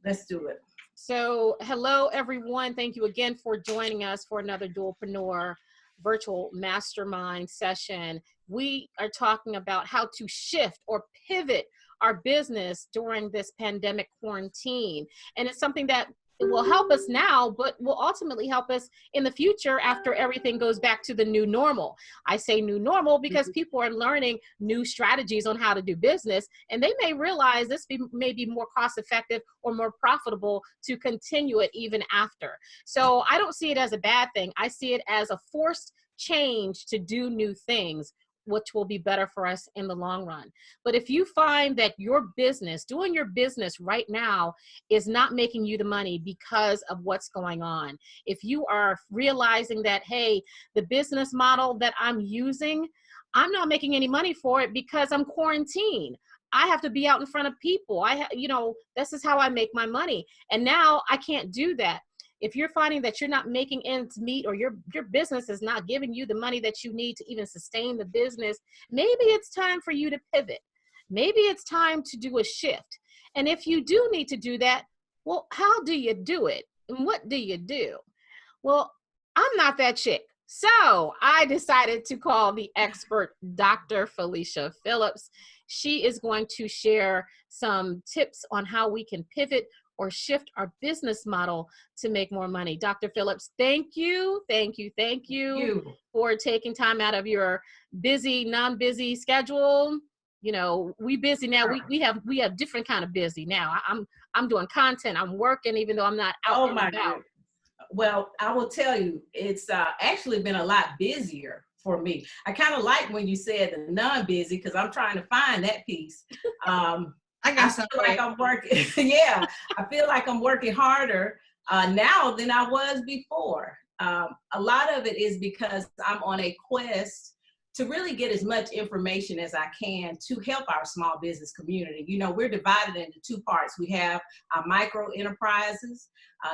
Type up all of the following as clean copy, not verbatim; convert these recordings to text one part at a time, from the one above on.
Let's do it. So hello, everyone. Thank you again for joining us for another DUALpreneur virtual mastermind session. We are talking about how to shift or pivot our business during this pandemic quarantine. And it's something that it will help us now, but will ultimately help us in the future after everything goes back to the new normal. I say new normal because people are learning new strategies on how to do business, and they may realize this may be more cost effective or more profitable to continue it even after. So I don't see it as a bad thing. I see it as a forced change to do new things, which will be better for us in the long run. But if you find that your business, doing your business right now, is not making you the money because of what's going on, if you are realizing that, hey, the business model that I'm using, I'm not making any money for it because I'm quarantined. I have to be out in front of people. This is how I make my money. And now I can't do that. If you're finding that you're not making ends meet, or your business is not giving you the money that you need to even sustain the business, maybe it's time for you to pivot. Maybe it's time to do a shift. And if you do need to do that, well, how do you do it? And what do you do? Well, I'm not that chick. So I decided to call the expert, Dr. Felicia Phillips. She is going to share some tips on how we can pivot or shift our business model to make more money. Dr. Phillips, thank you for taking time out of your busy, non-busy schedule. You know, we busy now. We have different kind of busy now. I'm doing content. I'm working, even though I'm not out and about. Well, I will tell you, it's actually been a lot busier for me. I kind of like when you said the non-busy, because I'm trying to find that piece. I feel like I'm working. Yeah, I feel like I'm working harder now than I was before. A lot of it is because I'm on a quest to really get as much information as I can to help our small business community. You know, we're divided into two parts. We have our micro enterprises.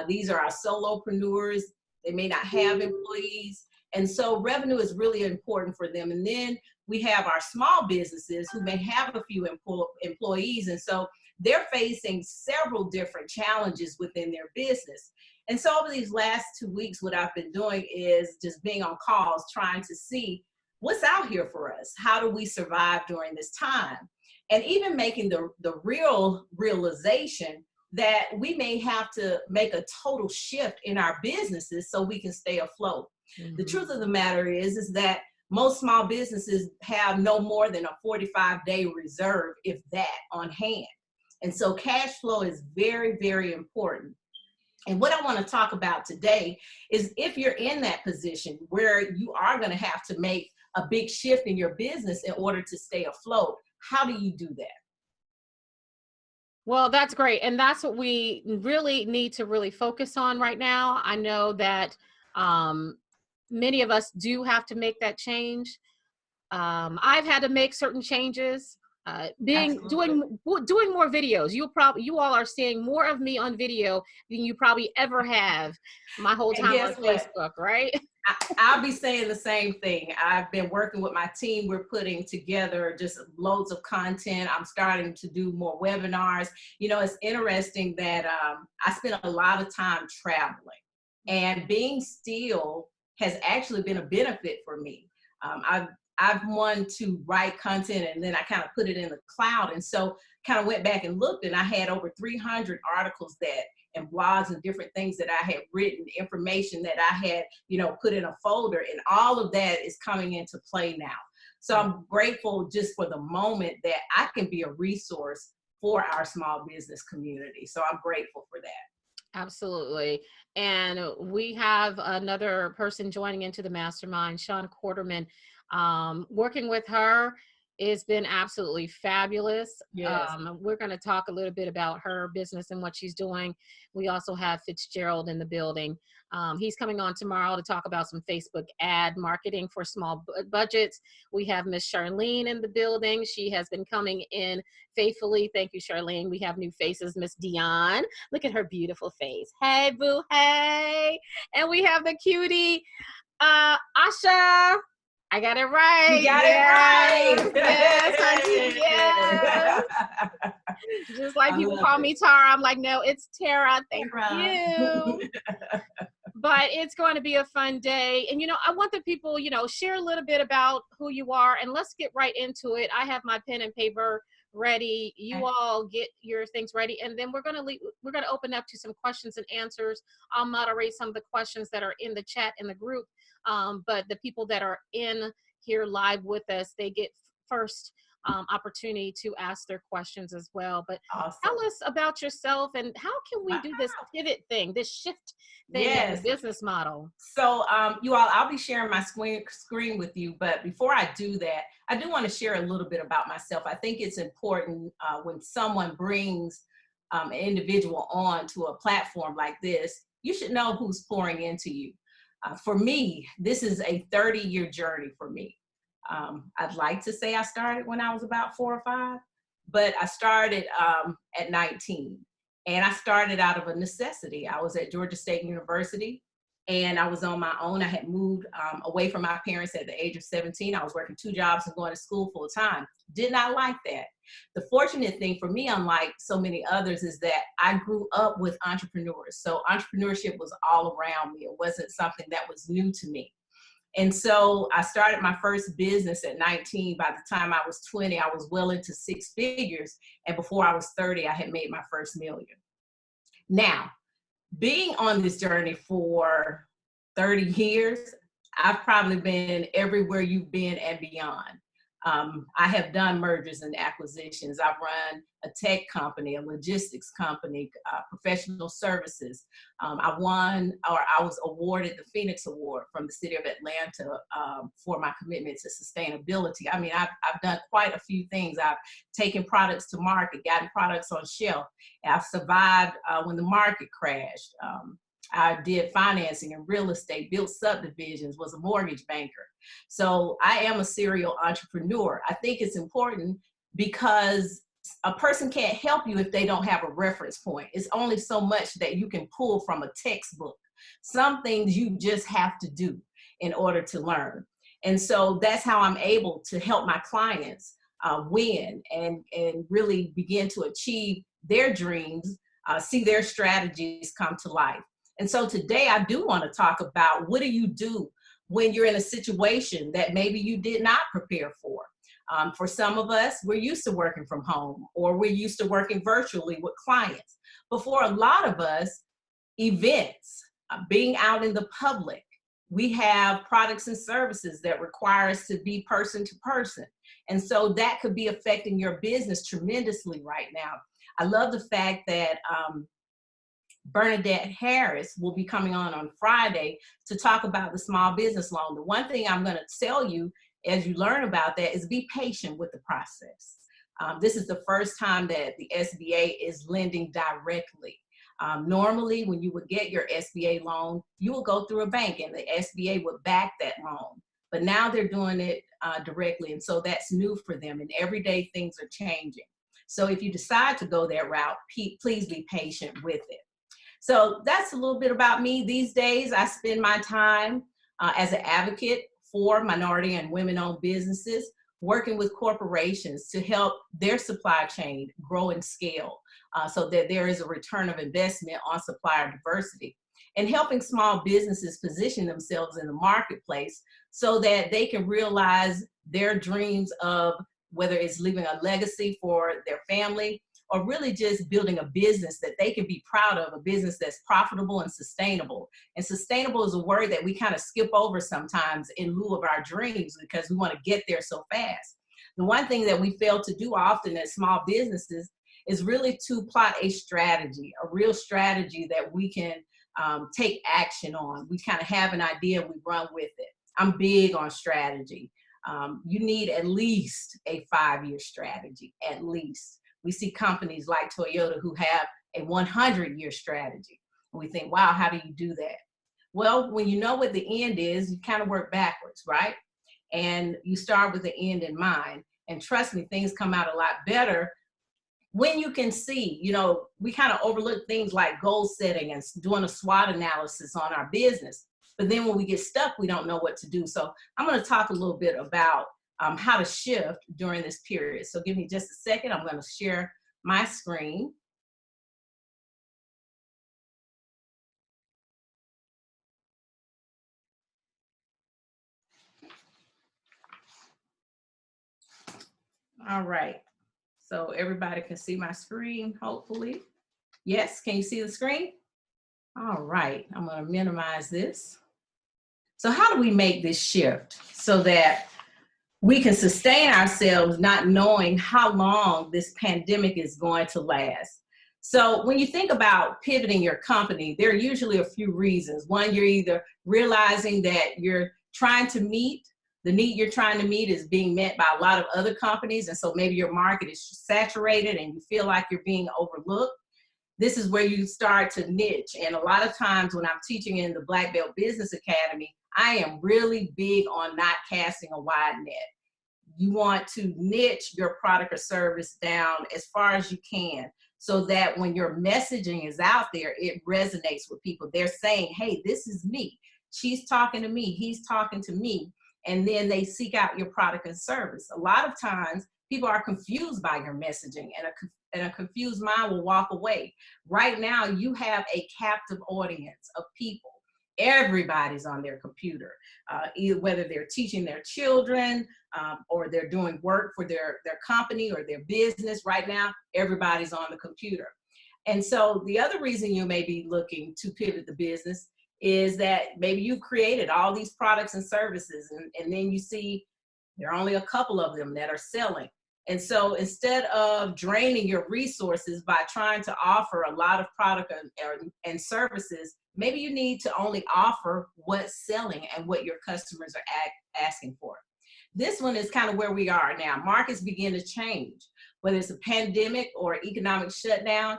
These are our solopreneurs. They may not have employees. And so revenue is really important for them. And then we have our small businesses who may have a few employees. And so they're facing several different challenges within their business. And so over these last 2 weeks, what I've been doing is just being on calls, trying to see what's out here for us. How do we survive during this time? And even making the realization that we may have to make a total shift in our businesses so we can stay afloat. Mm-hmm. The truth of the matter is that most small businesses have no more than a 45-day reserve, if that, on hand. And so cash flow is very, very important. And what I want to talk about today is if you're in that position where you are going to have to make a big shift in your business in order to stay afloat, how do you do that? Well, that's great. And that's what we really need to really focus on right now. I know that many of us do have to make that change. I've had to make certain changes. Doing more videos. You all are seeing more of me on video than you probably ever have my whole time on Facebook, right? I'll be saying the same thing. I've been working with my team. We're putting together just loads of content. I'm starting to do more webinars. You know, it's interesting that I spend a lot of time traveling, and being still has actually been a benefit for me. I've wanted to write content, and then I kind of put it in the cloud. And so kind of went back and looked, and I had over 300 articles and blogs and different things that I had written, information that I had, put in a folder, and all of that is coming into play now. So I'm grateful just for the moment that I can be a resource for our small business community. So I'm grateful for that. Absolutely. And we have another person joining into the mastermind, Sean Quarterman. Working with her has been absolutely fabulous. Yes. We're going to talk a little bit about her business and what she's doing. We also have Fitzgerald in the building. He's coming on tomorrow to talk about some Facebook ad marketing for small budgets. We have Miss Charlene in the building. She has been coming in faithfully. Thank you, Charlene. We have new faces. Miss Dion. Look at her beautiful face. Hey, boo, hey. And we have the cutie, Asha. I got it right. You got it right. Yes, honey, yes. Just like people call me Tara. I'm like, no, it's Tara. Thank you. But it's going to be a fun day. And, I want the people, share a little bit about who you are, and let's get right into it. I have my pen and paper ready. You all get your things ready. And then we're going to open up to some questions and answers. I'll moderate some of the questions that are in the chat in the group. But the people that are in here live with us, they get first opportunity to ask their questions as well. But awesome. Tell us about yourself and how can we do this pivot thing, this shift thing in the business model? So you all, I'll be sharing my screen with you, but before I do that, I do want to share a little bit about myself. I think it's important when someone brings an individual on to a platform like this, you should know who's pouring into you. For me, this is a 30-year journey for me. I'd like to say I started when I was about 4 or 5, but I started at 19, and I started out of a necessity. I was at Georgia State University, and I was on my own. I had moved away from my parents at the age of 17. I was working 2 jobs and going to school full time. Did not like that. The fortunate thing for me, unlike so many others, is that I grew up with entrepreneurs. So entrepreneurship was all around me. It wasn't something that was new to me. And so I started my first business at 19. By the time I was 20, I was well into 6 figures. And before I was 30, I had made my first million. Now, being on this journey for 30 years, I've probably been everywhere you've been and beyond. I have done mergers and acquisitions. I've run a tech company, a logistics company, professional services. I was awarded the Phoenix Award from the city of Atlanta for my commitment to sustainability. I mean, I've done quite a few things. I've taken products to market, gotten products on shelf. I've survived when the market crashed. I did financing and real estate, built subdivisions, was a mortgage banker. So I am a serial entrepreneur. I think it's important because a person can't help you if they don't have a reference point. It's only so much that you can pull from a textbook. Some things you just have to do in order to learn. And so that's how I'm able to help my clients win and really begin to achieve their dreams, see their strategies come to life. And so today I do want to talk about what do you do when you're in a situation that maybe you did not prepare for. For some of us, we're used to working from home, or we're used to working virtually with clients. But for a lot of us, events, being out in the public, we have products and services that require us to be person to person. And so that could be affecting your business tremendously right now. I love the fact that Bernadette Harris will be coming on Friday to talk about the small business loan. The one thing I'm going to tell you as you learn about that is be patient with the process. This is the first time that the SBA is lending directly. Normally, when you would get your SBA loan, you would go through a bank and the SBA would back that loan. But now they're doing it directly, and so that's new for them, and every day things are changing. So if you decide to go that route, please be patient with it. So that's a little bit about me. These days, I spend my time as an advocate for minority and women-owned businesses, working with corporations to help their supply chain grow and scale so that there is a return of investment on supplier diversity, and helping small businesses position themselves in the marketplace so that they can realize their dreams of whether it's leaving a legacy for their family, or really just building a business that they can be proud of, a business that's profitable and sustainable. And sustainable is a word that we kind of skip over sometimes in lieu of our dreams because we want to get there so fast. The one thing that we fail to do often as small businesses is really to plot a strategy, a real strategy that we can take action on. We kind of have an idea, we run with it. I'm big on strategy. You need at least a 5-year strategy, at least. We see companies like Toyota who have a 100-year strategy. And we think, wow, how do you do that? Well, when you know what the end is, you kind of work backwards, right? And you start with the end in mind. And trust me, things come out a lot better when you can see, we kind of overlook things like goal setting and doing a SWOT analysis on our business. But then when we get stuck, we don't know what to do. So I'm going to talk a little bit about how to shift during this period. So give me just a second. I'm going to share my screen. All right. So everybody can see my screen, hopefully. Yes, can you see the screen? All right, I'm going to minimize this. So how do we make this shift so that we can sustain ourselves not knowing how long this pandemic is going to last? So when you think about pivoting your company, there are usually a few reasons. One, you're either realizing that you're trying to meet the need you're trying to meet is being met by a lot of other companies. And so maybe your market is saturated and you feel like you're being overlooked. This is where you start to niche. And a lot of times when I'm teaching in the Black Belt Business Academy, I am really big on not casting a wide net. You want to niche your product or service down as far as you can so that when your messaging is out there, it resonates with people. They're saying, hey, this is me. She's talking to me. He's talking to me. And then they seek out your product and service. A lot of times people are confused by your messaging, and a confused mind will walk away. Right now, you have a captive audience of people. Everybody's on their computer, either whether they're teaching their children or they're doing work for their company or their business. Right now, everybody's on the computer. And so the other reason you may be looking to pivot the business is that maybe you've created all these products and services, and then you see there are only a couple of them that are selling. And so instead of draining your resources by trying to offer a lot of product and services, maybe you need to only offer what's selling and what your customers are asking for. This one is kind of where we are now. Markets begin to change. Whether it's a pandemic or economic shutdown,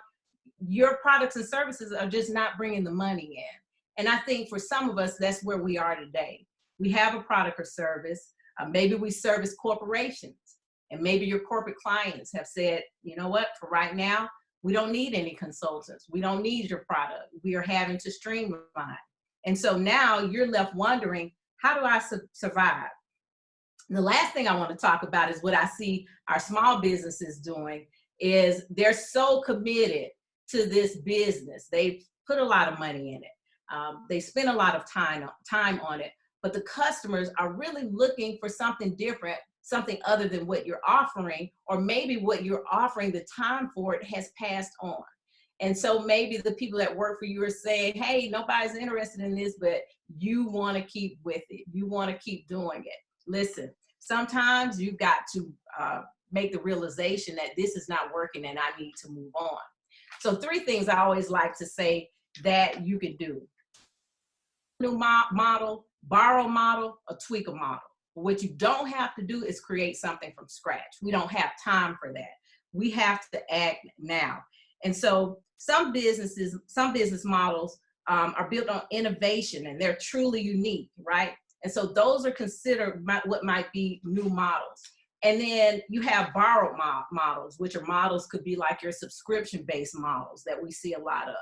your products and services are just not bringing the money in. And I think for some of us, that's where we are today. We have a product or service. Maybe we service corporations. And maybe your corporate clients have said, you know what, for right now, we don't need any consultants. We don't need your product. We are having to streamline. And so now you're left wondering, how do I survive? The last thing I want to talk about is what I see our small businesses doing is they're so committed to this business. They've put a lot of money in it. They spend a lot of time on it, but the customers are really looking for something different, something other than what you're offering, or maybe what you're offering, the time for it has passed on. And so maybe the people that work for you are saying, hey, nobody's interested in this, but you want to keep with it. You want to keep doing it. Listen, sometimes you've got to make the realization that this is not working and I need to move on. So 3 things I always like to say that you can do. New model, borrow model, or tweak a model. What you don't have to do is create something from scratch. We don't have time for that. We have to act now. And so some business models are built on innovation and they're truly unique, right? And so those are considered what might be new models. And then you have borrowed models, which are models could be like your subscription-based models that we see a lot of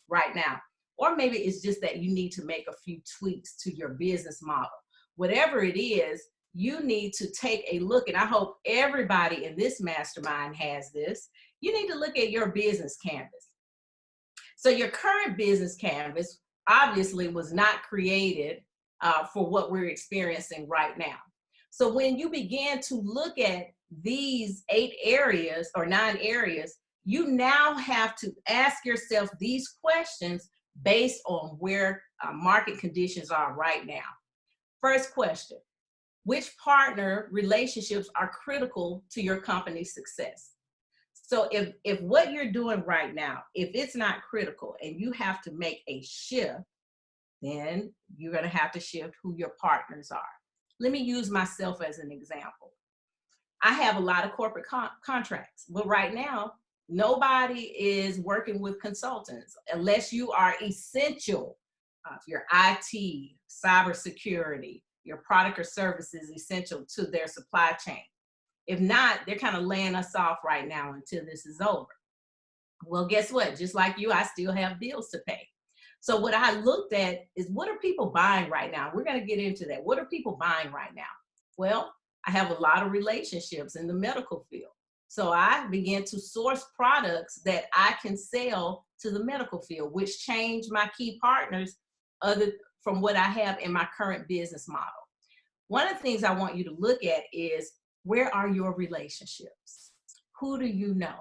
right now. Or maybe it's just that you need to make a few tweaks to your business model. Whatever it is, you need to take a look, and I hope everybody in this mastermind has this. You need to look at your business canvas. So your current business canvas obviously was not created for what we're experiencing right now. So when you begin to look at these 8 areas or 9 areas, you now have to ask yourself these questions based on where market conditions are right now. First question, which partner relationships are critical to your company's success? So if what you're doing right now, if it's not critical and you have to make a shift, then you're going to have to shift who your partners are. Let me use myself as an example. I have a lot of corporate contracts, but right now, nobody is working with consultants unless you are essential. Your IT, cybersecurity, your product or service is essential to their supply chain. If not, they're kind of laying us off right now until this is over. Well, guess what? Just like you, I still have bills to pay. So what I looked at is, what are people buying right now? We're going to get into that. What are people buying right now? Well, I have a lot of relationships in the medical field. So I began to source products that I can sell to the medical field, which changed my key partners other from what I have in my current business model. One of the things I want you to look at is, where are your relationships? Who do you know?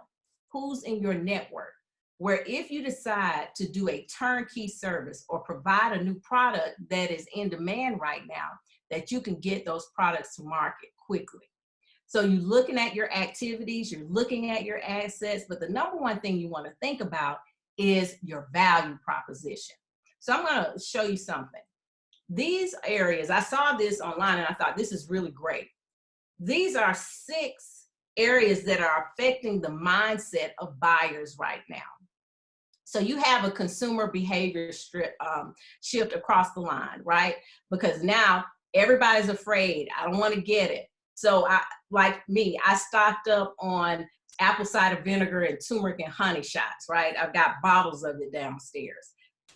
Who's in your network? Where if you decide to do a turnkey service or provide a new product that is in demand right now, that you can get those products to market quickly. So you're looking at your activities, you're looking at your assets, but the number one thing you want to think about is your value proposition. So I'm going to show you something. These areas, I saw this online and I thought this is really great. These are 6 areas that are affecting the mindset of buyers right now. So you have a consumer behavior shift across the line, right? Because now everybody's afraid. I don't want to get it. So like me, I stocked up on apple cider vinegar and turmeric and honey shots, right? I've got bottles of it downstairs.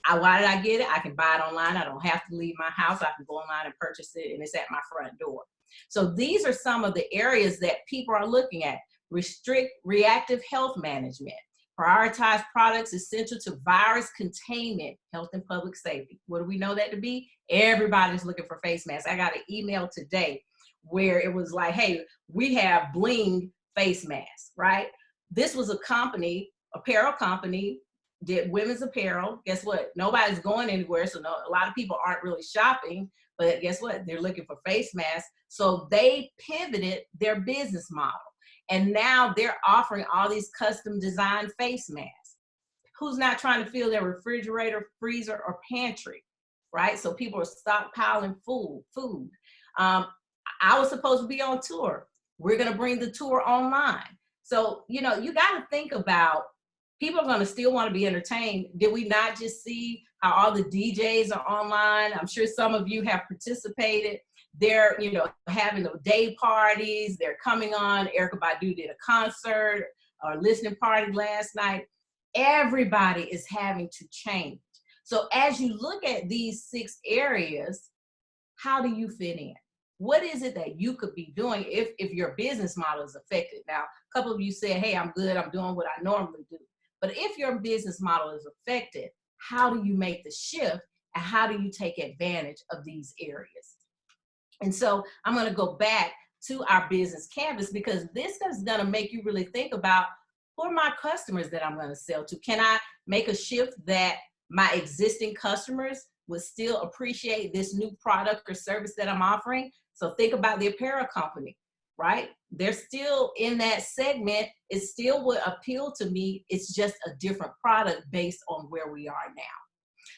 Why did I get it? I can buy it online. I don't have to leave my house. I can go online and purchase it, and it's at my front door. So these are some of the areas that people are looking at. Restrict reactive health management. Prioritize products essential to virus containment, health and public safety. What do we know that to be? Everybody's looking for face masks. I got an email today where it was like, hey, we have bling face masks, right? This was a company, apparel company, did women's apparel. Guess what? Nobody's going anywhere, so a lot of people aren't really shopping, but guess what? They're looking for face masks. So they pivoted their business model. And now they're offering all these custom designed face masks. Who's not trying to fill their refrigerator, freezer, or pantry, right? So people are stockpiling food. I was supposed to be on tour. We're going to bring the tour online. So, you got to think about, people are going to still want to be entertained. Did we not just see how all the DJs are online? I'm sure some of you have participated. They're, having the day parties. They're coming on. Erykah Badu did a concert or listening party last night. Everybody is having to change. So as you look at these 6 areas, how do you fit in? What is it that you could be doing if your business model is affected? Now, a couple of you said, hey, I'm good. I'm doing what I normally do. But if your business model is affected, how do you make the shift, and how do you take advantage of these areas? And so I'm going to go back to our business canvas, because this is going to make you really think about, who are my customers that I'm going to sell to? Can I make a shift that my existing customers would still appreciate this new product or service that I'm offering? So think about the apparel company, right? They're still in that segment. It still would appeal to me. It's just a different product based on where we are now.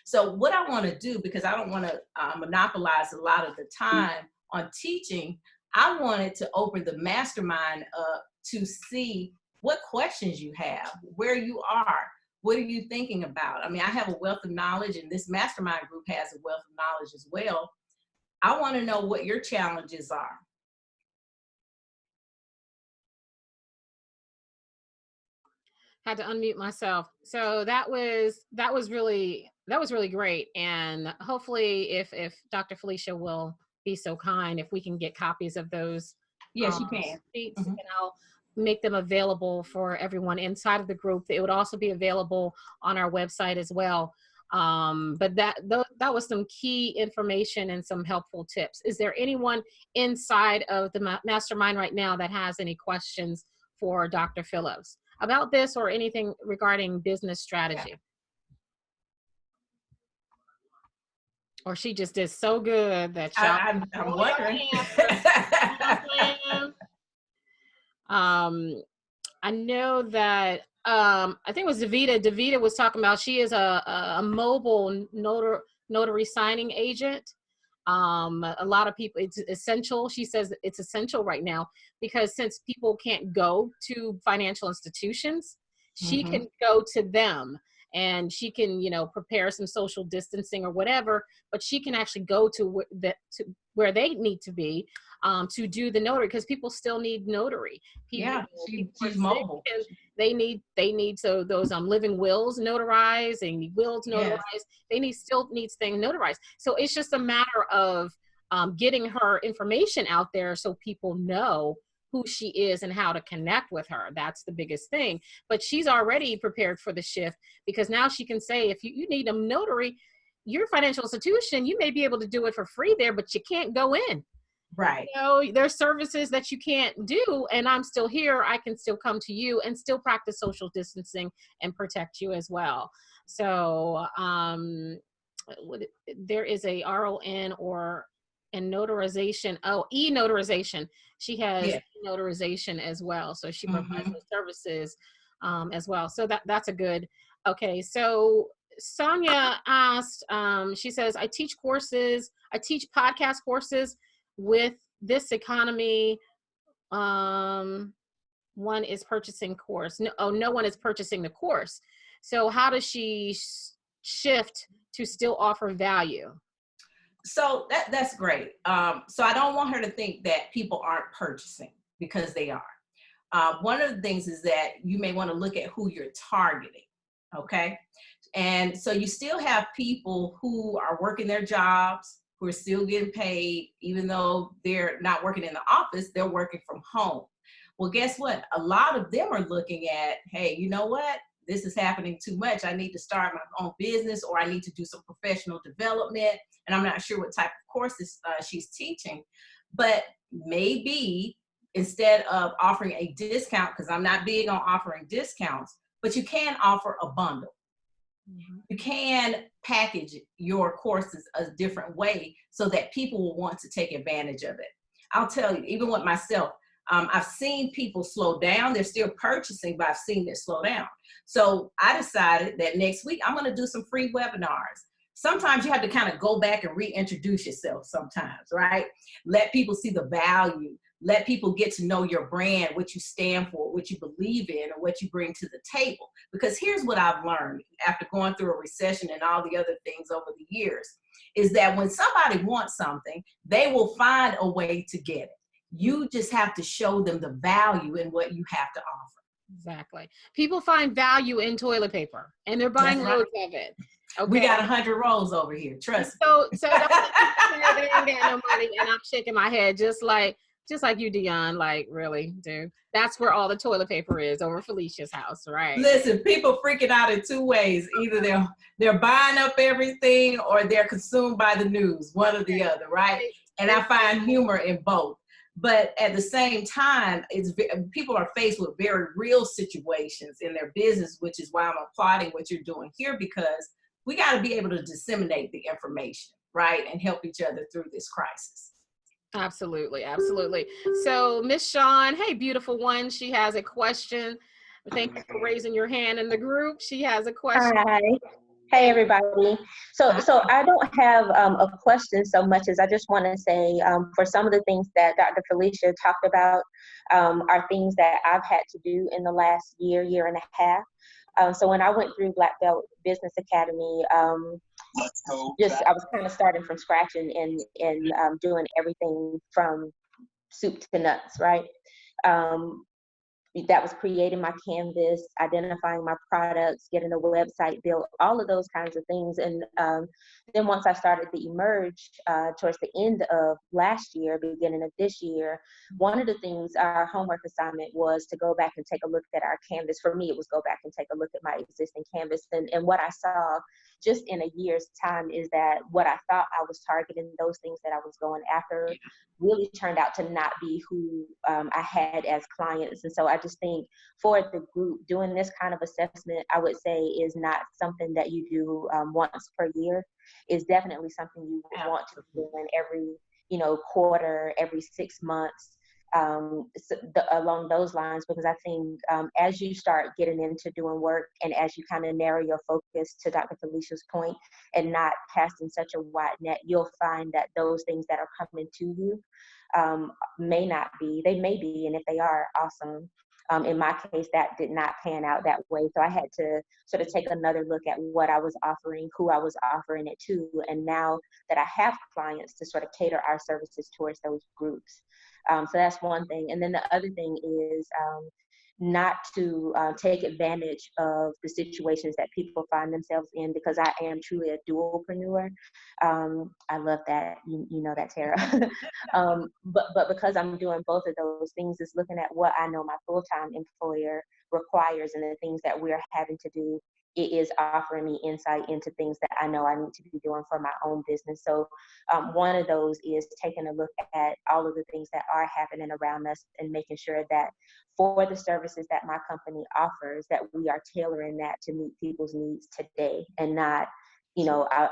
So what I want to do, because I don't want to monopolize a lot of the time on teaching, I wanted to open the mastermind up to see what questions you have, where you are, what are you thinking about? I mean, I have a wealth of knowledge, and this mastermind group has a wealth of knowledge as well. I want to know what your challenges are. Had to unmute myself. So that was really great. And hopefully if Dr. Felicia will be so kind, if we can get copies of those Yes, you can. sheets, and I'll make them available for everyone inside of the group. It would also be available on our website as well. But that was some key information and some helpful tips. Is there anyone inside of the mastermind right now that has any questions for Dr. Phillips about this or anything regarding business strategy? Yeah. Or she just did so good that I'm wondering. I know that I think it was Davita. Davita was talking about, she is a mobile notary signing agent. A lot of people, it's essential. She says it's essential right now, because since people can't go to financial institutions, she can go to them and she can, prepare some social distancing or whatever, but she can actually go to where they need to be to do the notary, because people still need notary. Yeah, People are she's sick, mobile. and they need so those living wills notarized and wills notarized. Yes. They still needs things notarized. So it's just a matter of getting her information out there so people know who she is and how to connect with her. That's the biggest thing. But she's already prepared for the shift, because now she can say, if you need a notary, your financial institution, you may be able to do it for free there, but you can't go in. Right. There's services that you can't do, and I'm still here. I can still come to you and still practice social distancing and protect you as well. So there is a RON or notarization. Oh, e-notarization. She has notarization as well. So she provides those services as well. So that's a good. Okay. So Sonia asked, she says, I teach podcast courses with this economy. One is purchasing course. No one is purchasing the course. So how does she shift to still offer value? So that's great. So I don't want her to think that people aren't purchasing, because they are. One of the things is that you may want to look at who you're targeting. Okay. And so you still have people who are working their jobs, who are still getting paid, even though they're not working in the office, they're working from home. Well, guess what? A lot of them are looking at, hey, you know what? This is happening too much. I need to start my own business, or I need to do some professional development. And I'm not sure what type of courses she's teaching, but maybe instead of offering a discount, because I'm not big on offering discounts, but you can offer a bundle. You can package your courses a different way so that people will want to take advantage of it. I'll tell you, even with myself, I've seen people slow down. They're still purchasing, but I've seen it slow down. So I decided that next week I'm going to do some free webinars. Sometimes you have to kind of go back and reintroduce yourself sometimes, right? Let people see the value. Let people get to know your brand, what you stand for, what you believe in, or what you bring to the table. Because here's what I've learned after going through a recession and all the other things over the years, is that when somebody wants something, they will find a way to get it. You just have to show them the value in what you have to offer. Exactly. People find value in toilet paper, and they're buying loads of it. Okay. We got 100 rolls over here. Trust me. So don't they ain't got no money, and I'm shaking my head just like you, Dion. Like, really, dude? That's where all the toilet paper is, over Felicia's house, right? Listen, people freaking out in two ways. Either they're buying up everything, or they're consumed by the news, one or the other, right? And I find humor in both. But at the same time, people are faced with very real situations in their business, which is why I'm applauding what you're doing here, because we got to be able to disseminate the information, right? And help each other through this crisis. Absolutely. Absolutely. So Miss Shawn, hey, beautiful one. She has a question. Thank you for raising your hand in the group. She has a question. Hi. Hey, everybody. So I don't have a question so much as I just want to say for some of the things that Dr. Felicia talked about are things that I've had to do in the last year and a half. So when I went through Black Belt Business Academy, I was kind of starting from scratch and doing everything from soup to nuts, right? That was creating my canvas, identifying my products, getting a website built, all of those kinds of things. And then once I started the Emerge towards the end of last year, beginning of this year, one of the things, our homework assignment was to go back and take a look at our canvas. For me, it was go back and take a look at my existing canvas. And what I saw just in a year's time is that what I thought I was targeting, those things that I was going after, really turned out to not be who I had as clients. And so I just think for the group, doing this kind of assessment, I would say, is not something that you do once per year. It's definitely something you want to do in every, quarter, every 6 months, along those lines, because I think as you start getting into doing work and as you kind of narrow your focus, to Dr. Felicia's point, and not casting such a wide net, you'll find that those things that are coming to you may not be, they may be, and if they are, awesome. In my case, that did not pan out that way. So I had to sort of take another look at what I was offering, who I was offering it to. And now that I have clients, to sort of cater our services towards those groups. So that's one thing. And then the other thing is not to take advantage of the situations that people find themselves in, because I am truly a dualpreneur. I love that. You know that, Tara. But because I'm doing both of those things, is looking at what I know my full-time employer requires and the things that we're having to do. It is offering me insight into things that I know I need to be doing for my own business. So one of those is taking a look at all of the things that are happening around us and making sure that for the services that my company offers, that we are tailoring that to meet people's needs today, and not,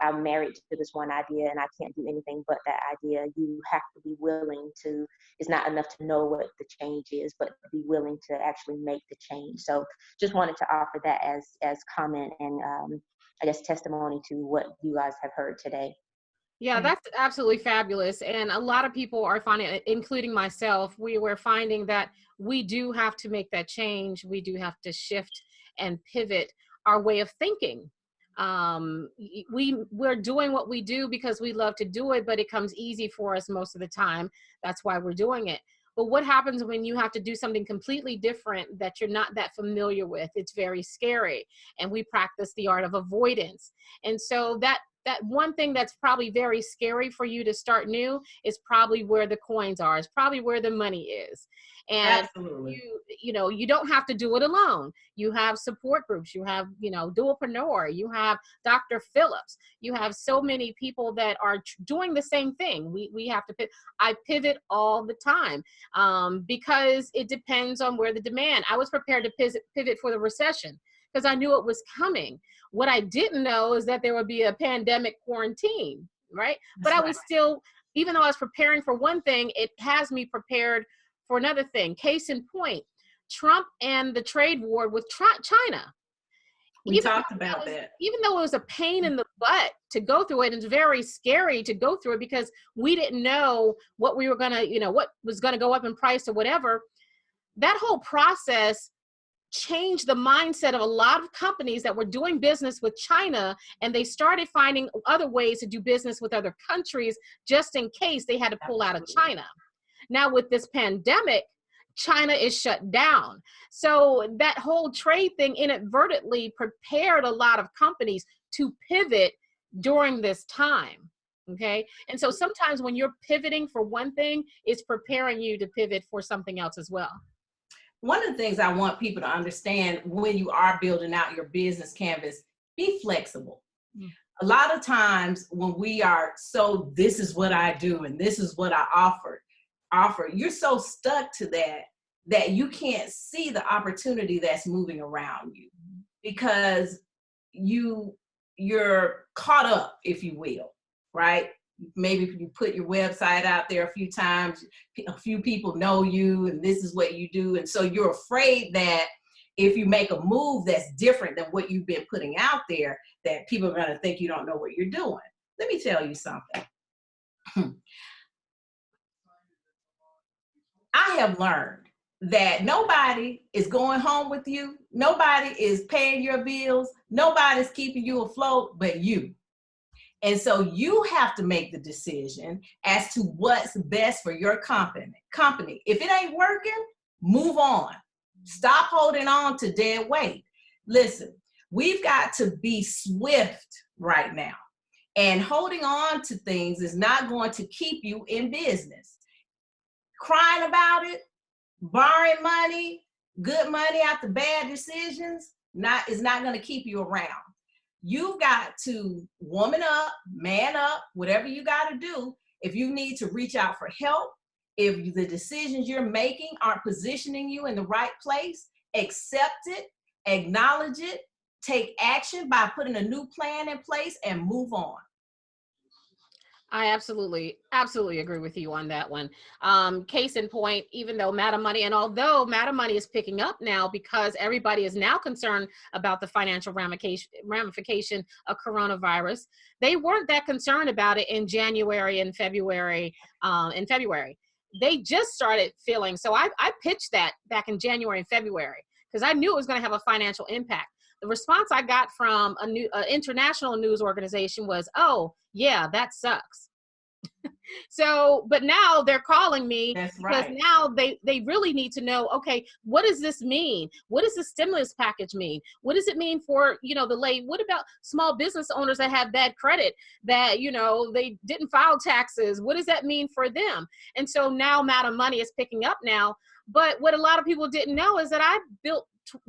I'm married to this one idea and I can't do anything but that idea. You have to be willing to, it's not enough to know what the change is, but be willing to actually make the change. So just wanted to offer that as comment and I guess testimony to what you guys have heard today. Yeah, that's absolutely fabulous. And a lot of people are finding, including myself, we were finding that we do have to make that change. We do have to shift and pivot our way of thinking. We're doing what we do because we love to do it, but it comes easy for us most of the time. That's why we're doing it. But what happens when you have to do something completely different that you're not that familiar with? It's very scary. And we practice the art of avoidance. And so that one thing that's probably very scary for you to start new is probably where the coins are. It's probably where the money is. And Absolutely. you don't have to do it alone. You have support groups. You have, DUALpreneur. You have Dr. Phillips. You have so many people that are doing the same thing. We have to I pivot all the time because it depends on where the demand. I was prepared to pivot for the recession because I knew it was coming. What I didn't know is that there would be a pandemic quarantine, right? But I was still, even though I was preparing for one thing, it has me prepared for another thing. Case in point, Trump and the trade war with China. We talked about that. Even though it was a pain in the butt to go through it, and it's very scary to go through it because we didn't know what we were going to, what was going to go up in price or whatever. That whole process changed the mindset of a lot of companies that were doing business with China, and they started finding other ways to do business with other countries just in case they had to pull out of China. Now with this pandemic, China is shut down. So that whole trade thing inadvertently prepared a lot of companies to pivot during this time. Okay. And so sometimes when you're pivoting for one thing, it's preparing you to pivot for something else as well. One of the things I want people to understand when you are building out your business canvas, be flexible. A lot of times when we are this is what I do and this is what I offer, you're so stuck to that you can't see the opportunity that's moving around you because you're caught up, if you will, right? Maybe if you put your website out there a few times, a few people know you and this is what you do. And so you're afraid that if you make a move that's different than what you've been putting out there, that people are going to think you don't know what you're doing. Let me tell you something. I have learned that nobody is going home with you. Nobody is paying your bills. Nobody's keeping you afloat but you. And so you have to make the decision as to what's best for your company. If it ain't working, move on. Stop holding on to dead weight. Listen, we've got to be swift right now. And holding on to things is not going to keep you in business. Crying about it, borrowing money, good money after bad decisions, is not going to keep you around. You've got to woman up, man up, whatever you got to do. If you need to reach out for help, if the decisions you're making aren't positioning you in the right place, accept it, acknowledge it, take action by putting a new plan in place and move on. I absolutely agree with you on that one. Case in point, even though although Money is picking up now because everybody is now concerned about the financial ramification of coronavirus, they weren't that concerned about it in January and February. they just started feeling. So I pitched that back in January and February because I knew it was going to have a financial impact. The response I got from a international news organization was, "Oh, yeah, that sucks." So, but now they're calling me because now they really need to know, okay, what does this mean? What does the stimulus package mean? What does it mean for, what about small business owners that have bad credit that, they didn't file taxes? What does that mean for them? And so now amount of money is picking up now. But what a lot of people didn't know is that I built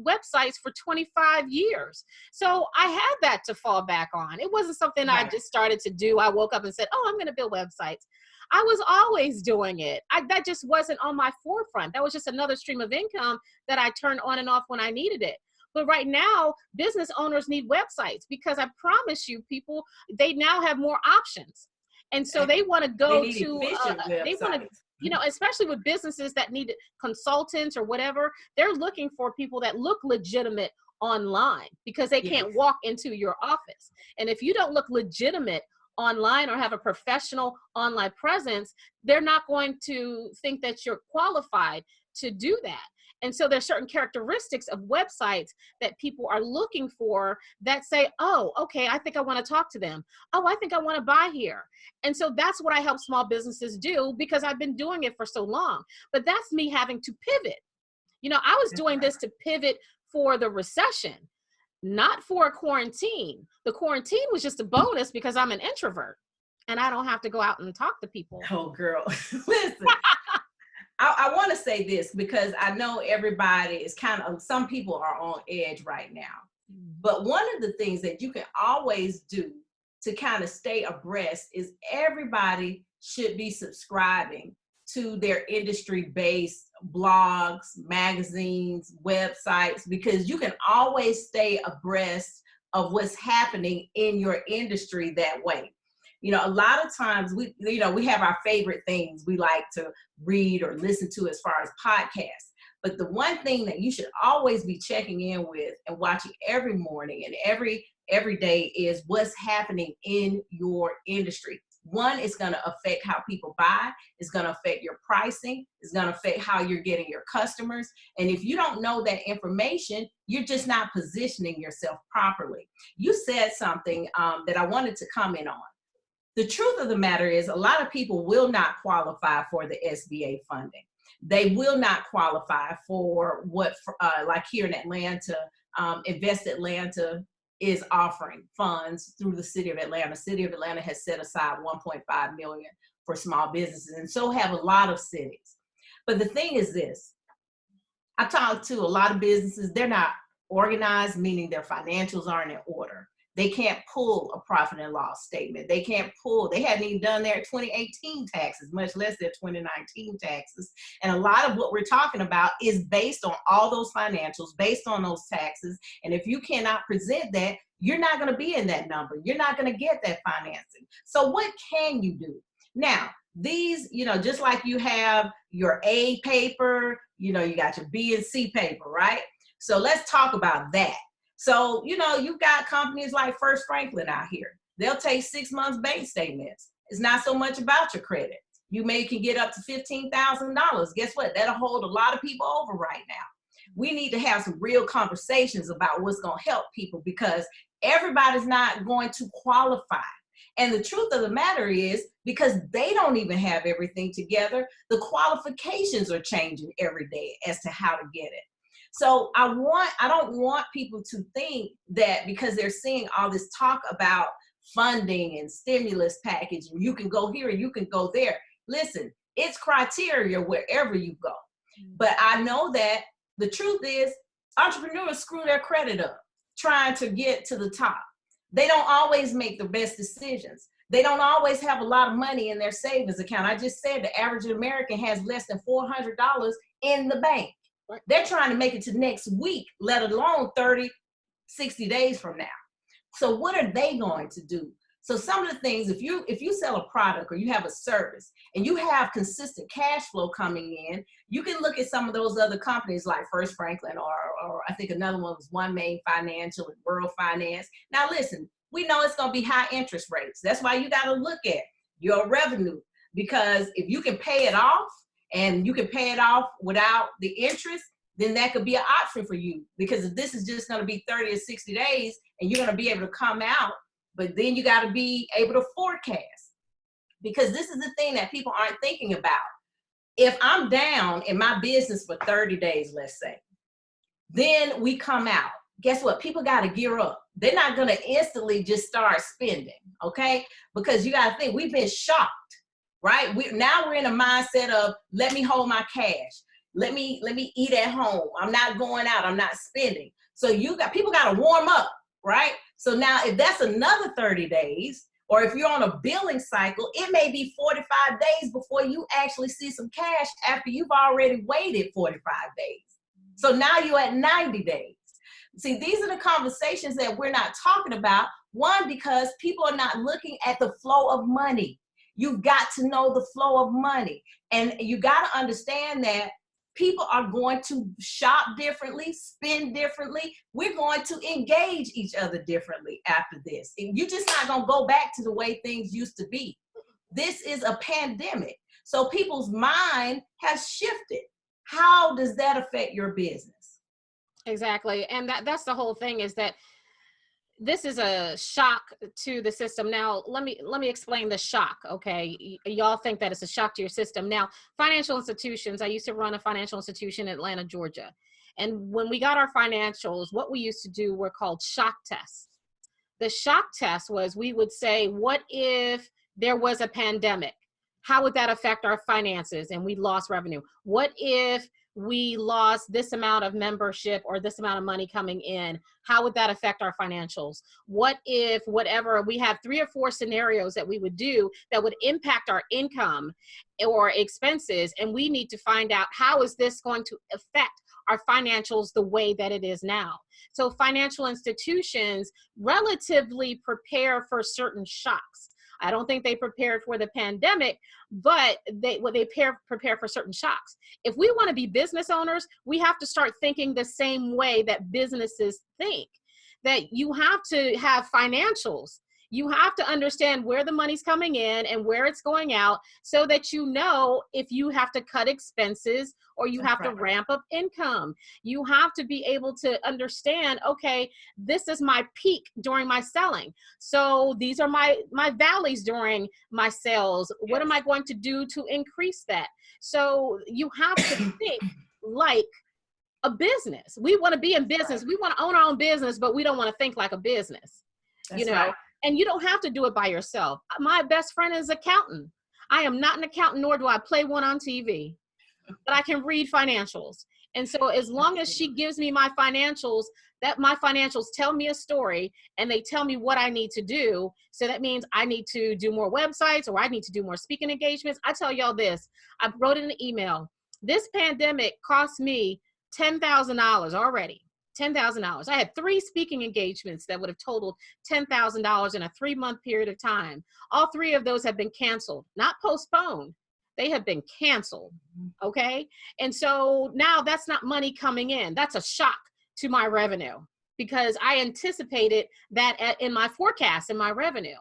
websites for 25 years. So I had that to fall back on. It wasn't something I just started to do. I woke up and said, oh, I'm going to build websites. I was always doing it. That just wasn't on my forefront. That was just another stream of income that I turned on and off when I needed it. But right now, business owners need websites because I promise you, people, they now have more options. And so they want to go to, they want to, especially with businesses that need consultants or whatever, they're looking for people that look legitimate online because they can't walk into your office. And if you don't look legitimate online or have a professional online presence, they're not going to think that you're qualified to do that. And so there's certain characteristics of websites that people are looking for that say, oh, okay, I think I want to talk to them. Oh, I think I want to buy here. And so that's what I help small businesses do because I've been doing it for so long. But that's me having to pivot. I was doing this to pivot for the recession, not for a quarantine. The quarantine was just a bonus because I'm an introvert and I don't have to go out and talk to people. Oh, girl, listen. I want to say this because I know everybody is some people are on edge right now. But one of the things that you can always do to kind of stay abreast is everybody should be subscribing to their industry-based blogs, magazines, websites, because you can always stay abreast of what's happening in your industry that way. A lot of times we have our favorite things we like to read or listen to as far as podcasts. But the one thing that you should always be checking in with and watching every morning and every day is what's happening in your industry. One, it's going to affect how people buy. It's going to affect your pricing. It's going to affect how you're getting your customers. And if you don't know that information, you're just not positioning yourself properly. You said something that I wanted to comment on. The truth of the matter is a lot of people will not qualify for the SBA funding. They will not qualify for what, like here in Atlanta, Invest Atlanta is offering funds through the city of Atlanta. City of Atlanta has set aside $1.5 million for small businesses, and so have a lot of cities. But the thing is this, I talk to a lot of businesses, they're not organized, meaning their financials aren't in order. They can't pull a profit and loss statement. They hadn't even done their 2018 taxes, much less their 2019 taxes. And a lot of what we're talking about is based on all those financials, based on those taxes. And if you cannot present that, you're not going to be in that number. You're not going to get that financing. So what can you do? Now, these, just like you have your A paper, you got your B and C paper, right? So let's talk about that. So, you've got companies like First Franklin out here. They'll take 6 months bank statements. It's not so much about your credit. You can get up to $15,000. Guess what? That'll hold a lot of people over right now. We need to have some real conversations about what's going to help people because everybody's not going to qualify. And the truth of the matter is, because they don't even have everything together, the qualifications are changing every day as to how to get it. So I don't want people to think that because they're seeing all this talk about funding and stimulus package, and you can go here and you can go there. Listen, it's criteria wherever you go. But I know that the truth is entrepreneurs screw their credit up trying to get to the top. They don't always make the best decisions. They don't always have a lot of money in their savings account. I just said the average American has less than $400 in the bank. They're trying to make it to next week, let alone 30, 60 days from now. So what are they going to do? So some of the things, if you sell a product or you have a service and you have consistent cash flow coming in, you can look at some of those other companies like First Franklin or I think another one was One Main Financial and World Finance. Now listen, we know it's going to be high interest rates. That's why you got to look at your revenue, because if you can pay it off and you can pay it off without the interest, then that could be an option for you. Because if this is just going to be 30 or 60 days and you're going to be able to come out, but then you got to be able to forecast. Because this is the thing that people aren't thinking about. If I'm down in my business for 30 days, let's say, then we come out. Guess what? People got to gear up. They're not going to instantly just start spending, okay? Because you got to think, we've been shocked, right? Now we're in a mindset of, let me hold my cash. Let me eat at home. I'm not going out. I'm not spending. So people got to warm up, right? So now if that's another 30 days, or if you're on a billing cycle, it may be 45 days before you actually see some cash after you've already waited 45 days. So now you're at 90 days. See, these are the conversations that we're not talking about. One, because people are not looking at the flow of money. You've got to know the flow of money. And you got to understand that people are going to shop differently, spend differently. We're going to engage each other differently after this. You're just not going to go back to the way things used to be. This is a pandemic. So people's mind has shifted. How does that affect your business? Exactly. And that's the whole thing, is that this is a shock to the system. Now, let me explain the shock, okay? Y'all think that it's a shock to your system. Now, financial institutions, I used to run a financial institution in Atlanta, Georgia. And when we got our financials, what we used to do were called shock tests. The shock test was, we would say, what if there was a pandemic? How would that affect our finances and we lost revenue? What if we lost this amount of membership or this amount of money coming in? How would that affect our financials? What if whatever, we have 3 or 4 scenarios that we would do that would impact our income or expenses. And we need to find out, how is this going to affect our financials the way that it is now? So financial institutions relatively prepare for certain shocks. I don't think they prepared for the pandemic, but they prepare for certain shocks. If we want to be business owners, we have to start thinking the same way that businesses think, that you have to have financials. You have to understand where the money's coming in and where it's going out, so that you know if you have to cut expenses or you have to ramp up income. You have to be able to understand, okay, this is my peak during my selling. So these are my valleys during my sales. What am I going to do to increase that? So you have to think like a business. We want to be in business. We want to own our own business, but we don't want to think like a business. That's right. And you don't have to do it by yourself. My best friend is an accountant. I am not an accountant, nor do I play one on TV, but I can read financials. And so as long as she gives me my financials, that my financials tell me a story and they tell me what I need to do. So that means I need to do more websites, or I need to do more speaking engagements. I tell y'all this, I wrote in an email, this pandemic cost me $10,000 already. $10,000. I had 3 speaking engagements that would have totaled $10,000 in a 3-month period of time. All 3 of those have been canceled, not postponed. They have been canceled. Okay. And so now that's not money coming in. That's a shock to my revenue, because I anticipated that in my forecast, in my revenue.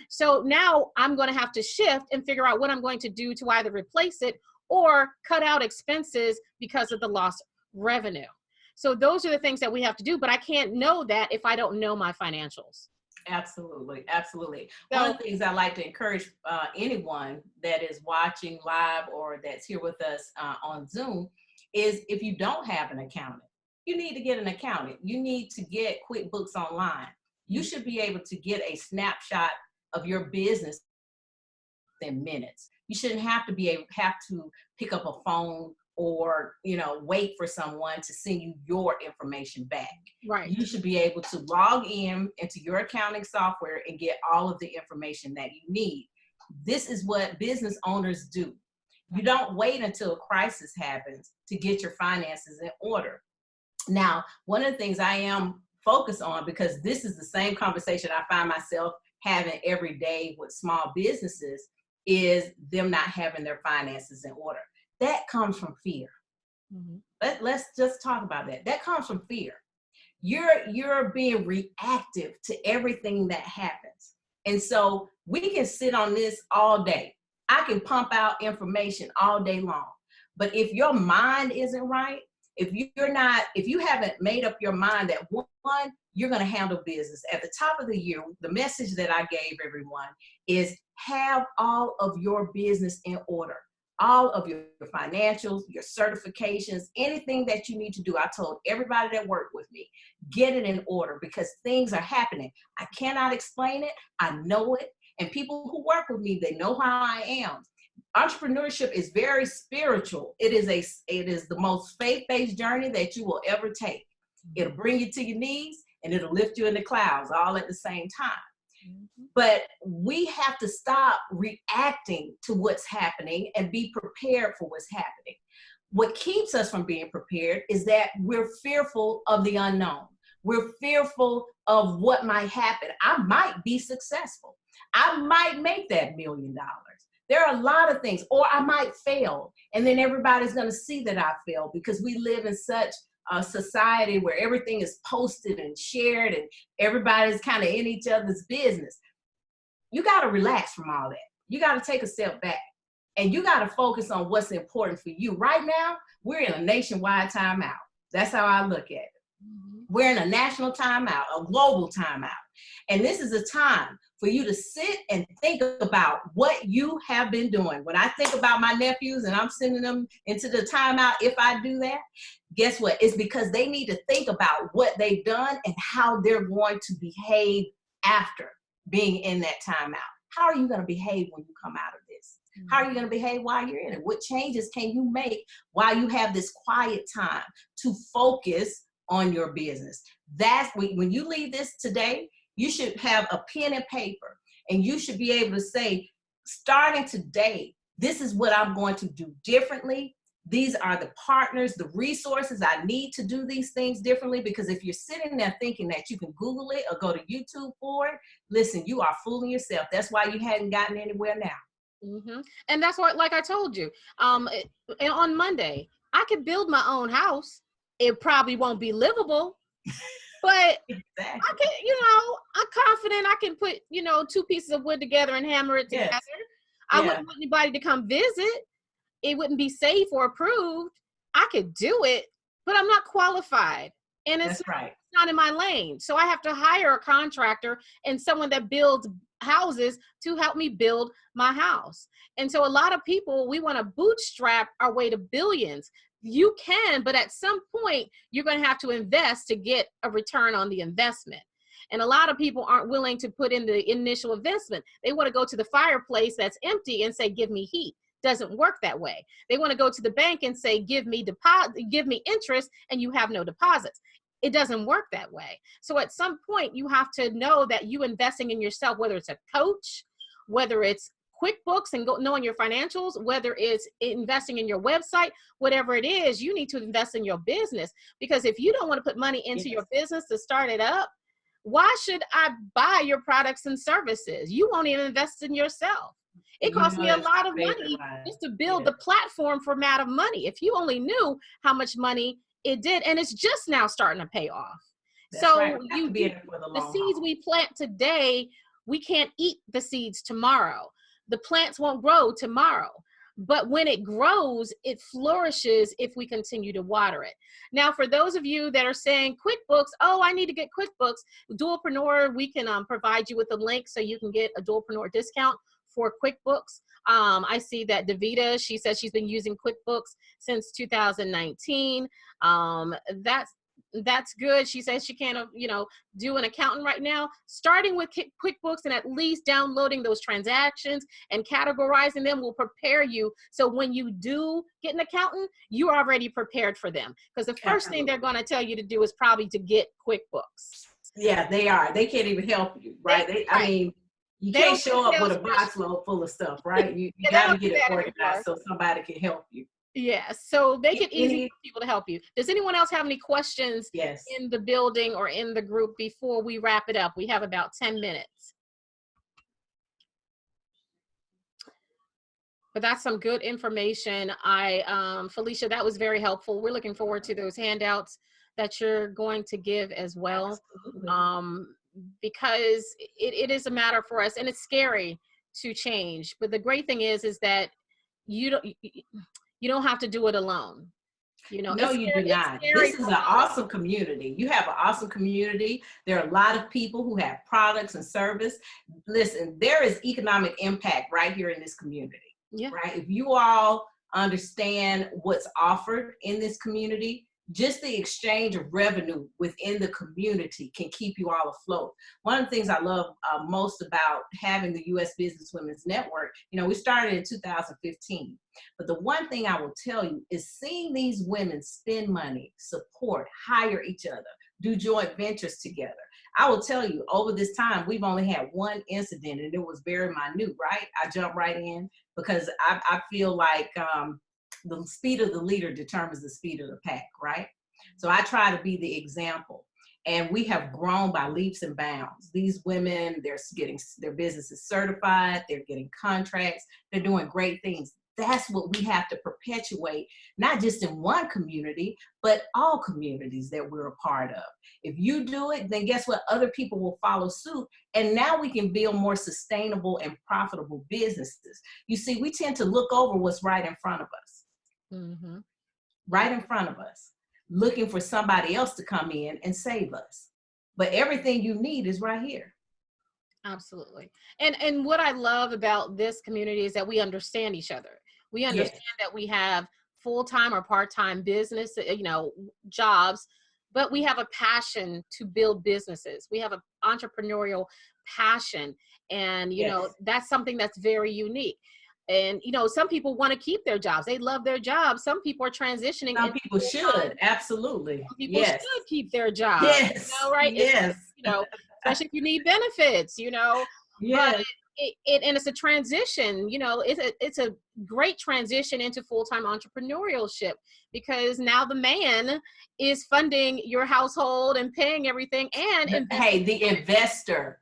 So now I'm going to have to shift and figure out what I'm going to do to either replace it or cut out expenses because of the lost revenue. So those are the things that we have to do, but I can't know that if I don't know my financials. Absolutely. Absolutely. So, one of the things I like to encourage anyone that is watching live or that's here with us on Zoom is, if you don't have an accountant, you need to get an accountant. You need to get QuickBooks Online. You should be able to get a snapshot of your business in minutes. You shouldn't have to pick up a phone or, wait for someone to send you your information back. right. You should be able to log in into your accounting software and get all of the information that you need. This is what business owners do. You don't wait until a crisis happens to get your finances in order. Now, one of the things I am focused on, because this is the same conversation I find myself having every day with small businesses, is them not having their finances in order. That comes from fear. Mm-hmm. Let's just talk about that. That comes from fear. You're being reactive to everything that happens. And so we can sit on this all day. I can pump out information all day long. But if your mind isn't right, if you haven't made up your mind that one, you're going to handle business. At the top of the year, the message that I gave everyone is have all of your business in order. All of your financials, your certifications, anything that you need to do. I told everybody that worked with me, get it in order because things are happening. I cannot explain it. I know it. And people who work with me, they know how I am. Entrepreneurship is very spiritual. It is the most faith-based journey that you will ever take. It'll bring you to your knees and it'll lift you in the clouds all at the same time. But we have to stop reacting to what's happening and be prepared for what's happening. What keeps us from being prepared is that we're fearful of the unknown. We're fearful of what might happen. I might be successful. I might make that $1 million. There are a lot of things, or I might fail. And then everybody's going to see that I failed because we live in such a society where everything is posted and shared and everybody's kind of in each other's business. You got to relax from all that. You got to take a step back and you got to focus on what's important for you. Right now, we're in a nationwide timeout. That's how I look at it. We're in a national timeout, a global timeout. And this is a time for you to sit and think about what you have been doing. When I think about my nephews and I'm sending them into the timeout, if I do that, guess what? It's because they need to think about what they've done and how they're going to behave after being in that timeout. How are you going to behave when you come out of this? How are you going to behave while you're in it? What changes can you make while you have this quiet time to focus on your business? That's when you leave this today, you should have a pen and paper and you should be able to say, starting today, this is what I'm going to do differently. These are the partners, the resources I need to do these things differently. Because if you're sitting there thinking that you can Google it or go to YouTube for it, listen, you are fooling yourself. That's why you hadn't gotten anywhere now. And that's what, like I told you, on Monday, I could build my own house. It probably won't be livable, but exactly. I can, I'm confident I can put, 2 pieces of wood together and hammer it together. Yes. I wouldn't want anybody to come visit. It wouldn't be safe or approved. I could do it, but I'm not qualified. And it's not in my lane. So I have to hire a contractor and someone that builds houses to help me build my house. And so a lot of people, we want to bootstrap our way to billions. You can, but at some point, you're going to have to invest to get a return on the investment. And a lot of people aren't willing to put in the initial investment. They want to go to the fireplace that's empty and say, give me heat. Doesn't work that way. They want to go to the bank and say, give me interest, and you have no deposits. It doesn't work that way. So at some point, you have to know that you investing in yourself, whether it's a coach, whether it's QuickBooks and knowing your financials, whether it's investing in your website, whatever it is, you need to invest in your business. Because if you don't want to put money into your business to start it up, why should I buy your products and services? You won't even invest in yourself. It cost me a lot of money just to build the platform for amount of money. If you only knew how much money it did, and it's just now starting to pay off. That's so the seeds we plant today, we can't eat the seeds tomorrow. The plants won't grow tomorrow. But when it grows, it flourishes if we continue to water it. Now, for those of you that are saying QuickBooks, oh, I need to get QuickBooks, DUALpreneur, we can provide you with a link so you can get a DUALpreneur discount for QuickBooks. I see that Davita, she says she's been using QuickBooks since 2019. That's good. She says she can't, do an accountant right now. Starting with QuickBooks and at least downloading those transactions and categorizing them will prepare you. So when you do get an accountant, you're already prepared for them. Because the first thing they're going to tell you to do is probably to get QuickBooks. Yeah, they are. They can't even help you, right? I mean, you can't show up with a box load full of stuff, right? You got to get it organized so somebody can help you. Yes, so make it easy for people to help you. Does anyone else have any questions in the building or in the group before we wrap it up? We have about 10 minutes. But that's some good information. Felicia, that was very helpful. We're looking forward to those handouts that you're going to give as well. Because it is a matter for us, and it's scary to change. But the great thing is that you don't have to do it alone. You know, no, you do not. This is an awesome community. You have an awesome community. There are a lot of people who have products and service. Listen, there is economic impact right here in this community. Yeah. Right? If you all understand what's offered in this community, just the exchange of revenue within the community can keep you all afloat. One of the things I love most about having the U.S. Business Women's Network, you know, we started in 2015. But the one thing I will tell you is seeing these women spend money, support, hire each other, do joint ventures together. I will tell you, over this time, we've only had one incident, and it was very minute, right? I jumped right in because I feel like the speed of the leader determines the speed of the pack, right? So I try to be the example. And we have grown by leaps and bounds. These women, they're getting their businesses certified, they're getting contracts, they're doing great things. That's what we have to perpetuate, not just in one community, but all communities that we're a part of. If you do it, then guess what? Other people will follow suit. And now we can build more sustainable and profitable businesses. You see, we tend to look over what's right in front of us. Mm-hmm. Right in front of us, looking for somebody else to come in and save us. But everything you need is right here. Absolutely. And what I love about this community is that we understand each other. We understand that we have full-time or part-time business, you know, jobs, but we have a passion to build businesses. We have an entrepreneurial passion. And, you know, that's something that's very unique. And, you know, some people want to keep their jobs. They love their jobs. Some people are transitioning. Some people should. Absolutely. Some people should keep their jobs. Yes. You know, right? Yes. You know, especially if you need benefits, you know. Yes. But and it's a transition, you know, it's a great transition into full-time entrepreneurship, because now the man is funding your household and paying everything and the investor,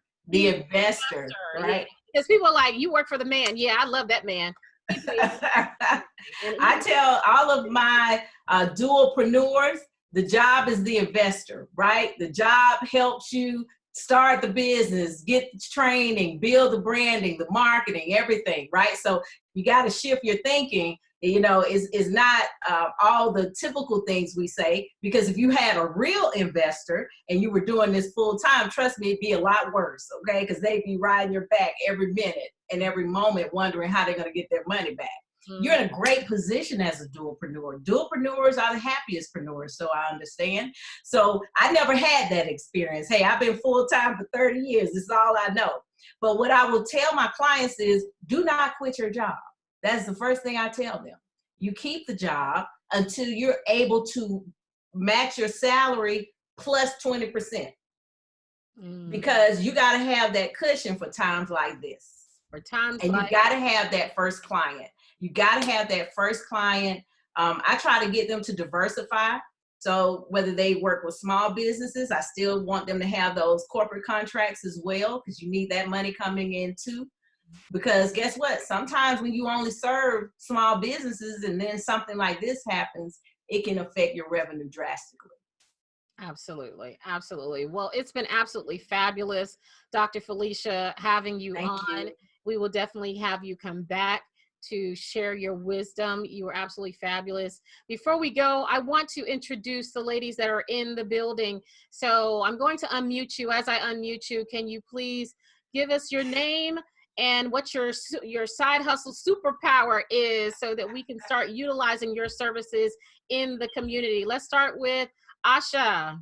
right? Because people are like, you work for the man. Yeah, I love that man. I tell all of my DUALpreneurs, the job is the investor, right? The job helps you start the business, get the training, build the branding, the marketing, everything, right? So you got to shift your thinking. You know, is not all the typical things we say, because if you had a real investor and you were doing this full time, trust me, it'd be a lot worse, okay? Because they'd be riding your back every minute and every moment, wondering how they're going to get their money back. Mm-hmm. You're in a great position as a DUALpreneur. DUALpreneurs are the happiest preneurs, so I understand. So I never had that experience. Hey, I've been full time for 30 years. This is all I know. But what I will tell my clients is, do not quit your job. That's the first thing I tell them. You keep the job until you're able to match your salary plus 20%. Because you got to have that cushion for times like this. For times and you got to have that first client. You got to have that first client. I try to get them to diversify. So whether they work with small businesses, I still want them to have those corporate contracts as well, because you need that money coming in too. Because guess what? Sometimes when you only serve small businesses and then something like this happens, it can affect your revenue drastically. Absolutely. Absolutely. Well, it's been absolutely fabulous, Dr. Felicia, having you Thank on. you. We will definitely have you come back to share your wisdom. You were absolutely fabulous. Before we go, I want to introduce the ladies that are in the building. So I'm going to unmute you. As I unmute you, can you please give us your name and what your side hustle superpower is, so that we can start utilizing your services in the community? Let's start with Asha.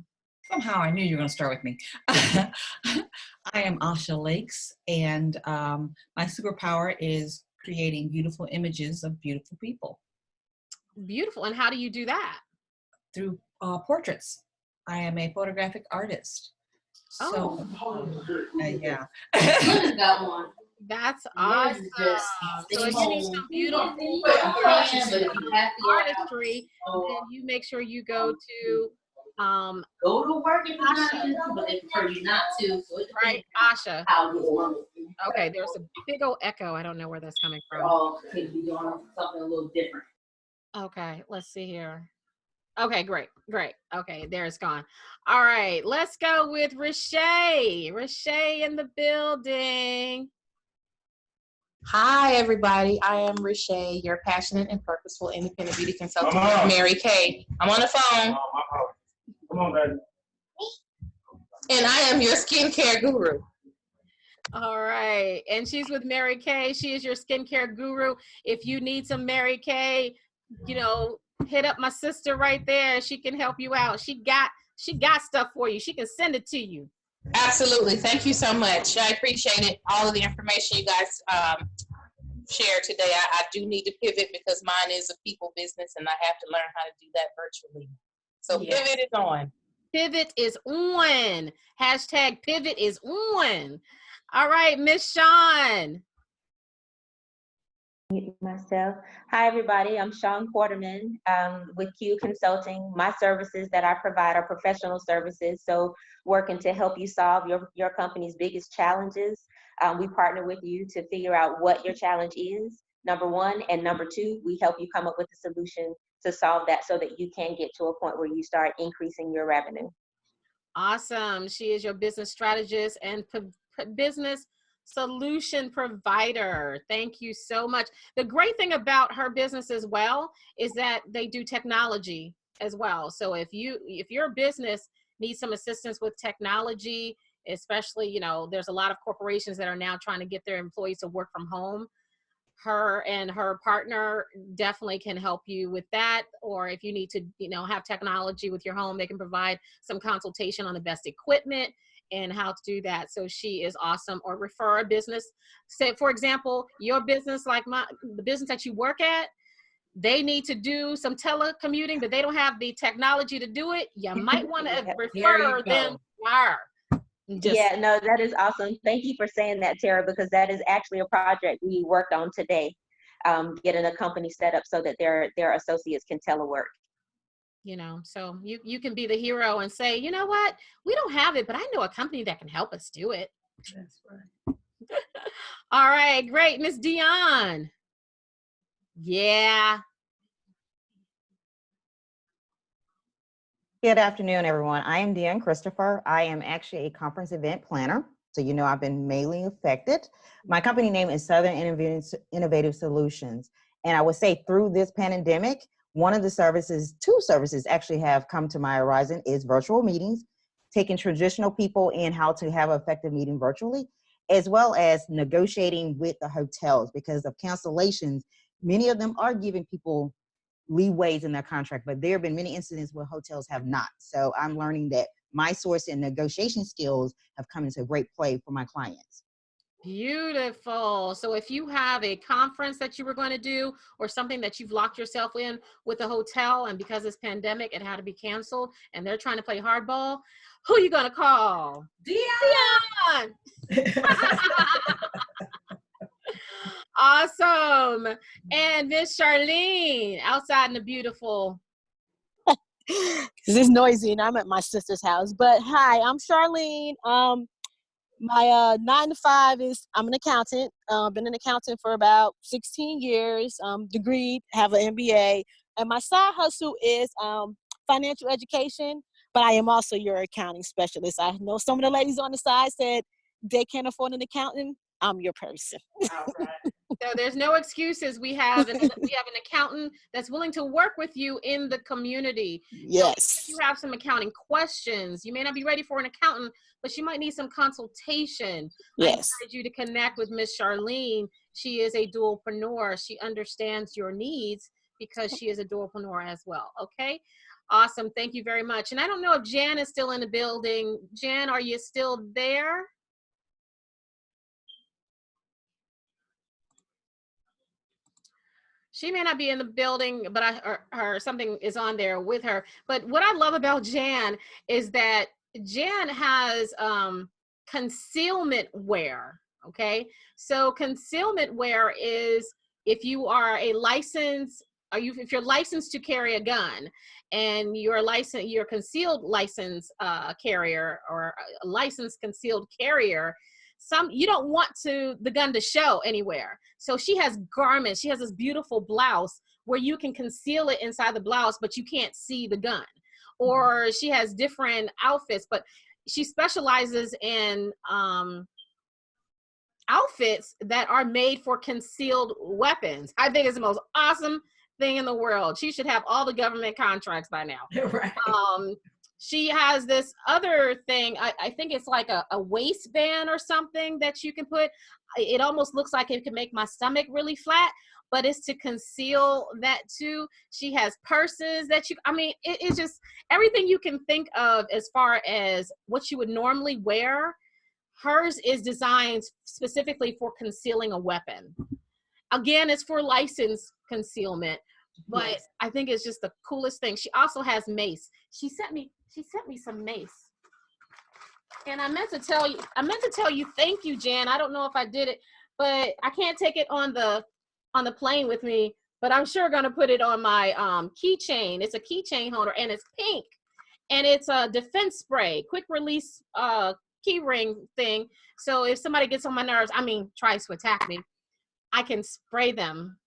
Somehow I knew you were going to start with me. I am Asha Lakes, and my superpower is creating beautiful images of beautiful people. Beautiful. And how do you do that? Through portraits. I am a photographic artist. So, yeah. Got one. That's awesome. So if you need some beautiful artistry, then you make sure you go to go to work if you're not to, but they prefer you not to. So right, Asha. How you want it. Okay, there's a big old echo. I don't know where that's coming from. Oh, could be doing something a little different. Okay, let's see here. Okay, great. Okay, there it's gone. All right, let's go with Rashay. Rashay in the building. Hi, everybody. I am Richay, your passionate and purposeful independent beauty consultant with Mary Kay. I'm on the phone. Come on, baby. And I am your skincare guru. All right. And she's with Mary Kay. She is your skincare guru. If you need some Mary Kay, you know, hit up my sister right there. She can help you out. She got stuff for you. She can send it to you. Absolutely. Thank you so much. I appreciate it. All of the information you guys shared today. I do need to pivot because mine is a people business and I have to learn how to do that virtually. So yes. Pivot is on. Pivot is on. Hashtag pivot is on. All right, Miss Shawn. Myself. Hi, everybody. I'm Shawn Quarterman with Q Consulting. My services that I provide are professional services, so working to help you solve your company's biggest challenges. We partner with you to figure out what your challenge is, number one, and number two, we help you come up with a solution to solve that so that you can get to a point where you start increasing your revenue. Awesome. She is your business strategist and business solution provider. Thank you so much. The great thing about her business as well is that they do technology as well. So if your business needs some assistance with technology, especially, you know, there's a lot of corporations that are now trying to get their employees to work from home. Her and her partner definitely can help you with that. Or if you need to, you know, have technology with your home, they can provide some consultation on the best equipment and how to do that. So she is awesome. Or refer a business. Say, for example, your business, like the business that you work at, they need to do some telecommuting, but they don't have the technology to do it. You might want to refer them to her. Yeah, no, that is awesome. Thank you for saying that, Tara, because that is actually a project we worked on today, getting a company set up so that their associates can telework. You know, so you can be the hero and say, you know what, we don't have it, but I know a company that can help us do it. That's right. All right, great. Miss Dion. Yeah. Good afternoon, everyone. I am Dion Christopher. I am actually a conference event planner. So, you know, I've been mainly affected. My company name is Southern Innovative Solutions. And I would say through this pandemic, one of the services, two services actually have come to my horizon is virtual meetings, taking traditional people in how to have an effective meeting virtually, as well as negotiating with the hotels because of cancellations. Many of them are giving people leeways in their contract, but there have been many incidents where hotels have not. So I'm learning that my source and negotiation skills have come into great play for my clients. Beautiful. So if you have a conference that you were going to do or something that you've locked yourself in with a hotel and because it's pandemic, it had to be canceled and they're trying to play hardball, who are you going to call? Dion! Awesome. And Miss Charlene, outside in the beautiful. It's noisy and I'm at my sister's house. But hi, I'm Charlene. My 9 to 5 is I'm an accountant. Been an accountant for about 16 years. Degreed, have an MBA, and my side hustle is financial education. But I am also your accounting specialist. I know some of the ladies on the side said they can't afford an accountant. I'm your person. All right. So there's no excuses. We have an accountant that's willing to work with you in the community. Yes. So if you have some accounting questions, you may not be ready for an accountant, but you might need some consultation. Yes. I encourage you to connect with Miss Charlene. She is a DUALpreneur. She understands your needs because she is a DUALpreneur as well. Okay. Awesome. Thank you very much. And I don't know if Jan is still in the building. Jan, are you still there? She may not be in the building, but her something is on there with her. But what I love about Jan is that Jan has concealment wear. Okay, so concealment wear is if you are a licensed, if you're licensed to carry a gun, and you're a concealed license carrier or a licensed concealed carrier. You don't want the gun to show anywhere. So she has garments. She has this beautiful blouse where you can conceal it inside the blouse, but you can't see the gun. Or she has different outfits, but she specializes in outfits that are made for concealed weapons. I think it's the most awesome thing in the world. She should have all the government contracts by now. Right. She has this other thing. I think it's like a waistband or something that you can put. It almost looks like it can make my stomach really flat, but it's to conceal that too. She has purses that you, I mean, it's just everything you can think of as far as what you would normally wear. Hers is designed specifically for concealing a weapon. Again, it's for license concealment, but yes. I think it's just the coolest thing. She also has mace. She sent me some mace. And I meant to tell you, thank you, Jan. I don't know if I did it, but I can't take it on the plane with me, but I'm sure gonna put it on my keychain. It's a keychain holder and it's pink. And it's a defense spray, quick release key ring thing. So if somebody gets on my nerves, I mean, tries to attack me, I can spray them.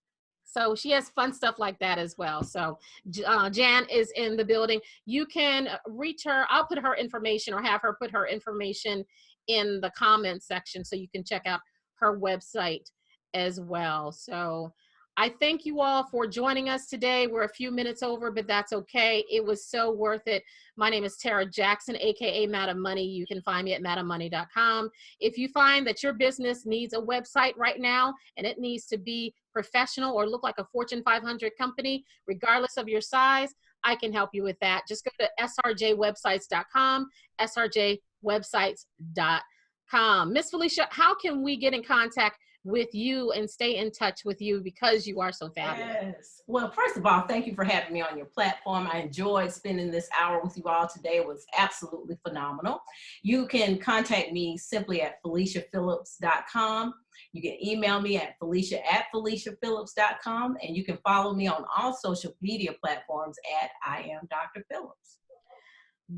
So she has fun stuff like that as well. So Jan is in the building. You can reach her. I'll put her information or have her put her information in the comments section so you can check out her website as well. So I thank you all for joining us today. We're a few minutes over, but that's okay. It was so worth it. My name is Tara Jackson, AKA Madam Money. You can find me at madammoney.com. If you find that your business needs a website right now and it needs to be professional or look like a Fortune 500 company, regardless of your size, I can help you with that. Just go to srjwebsites.com, srjwebsites.com. Miss Felicia, how can we get in contact with you and stay in touch with you because you are so fabulous? Yes. Well, first of all, thank you for having me on your platform. I enjoyed spending this hour with you all today. It was absolutely phenomenal. You can contact me simply at FeliciaPhillips.com. You can email me at Felicia@FeliciaPhillips.com, and you can follow me on all social media platforms at I am Dr. Phillips.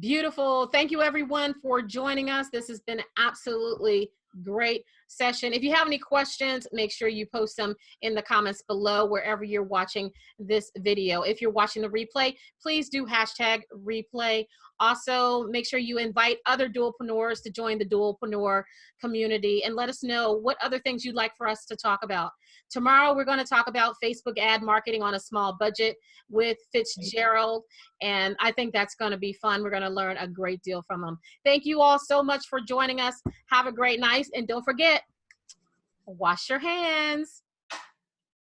Beautiful. Thank you everyone for joining us. This has been absolutely great session. If you have any questions, make sure you post them in the comments below wherever you're watching this video. If you're watching the replay, please do #replay. Also, make sure you invite other dualpreneurs to join the dualpreneur community and let us know what other things you'd like for us to talk about. Tomorrow, we're going to talk about Facebook ad marketing on a small budget with Fitzgerald, and I think that's going to be fun. We're going to learn a great deal from him. Thank you all so much for joining us. Have a great night, and don't forget, wash your hands.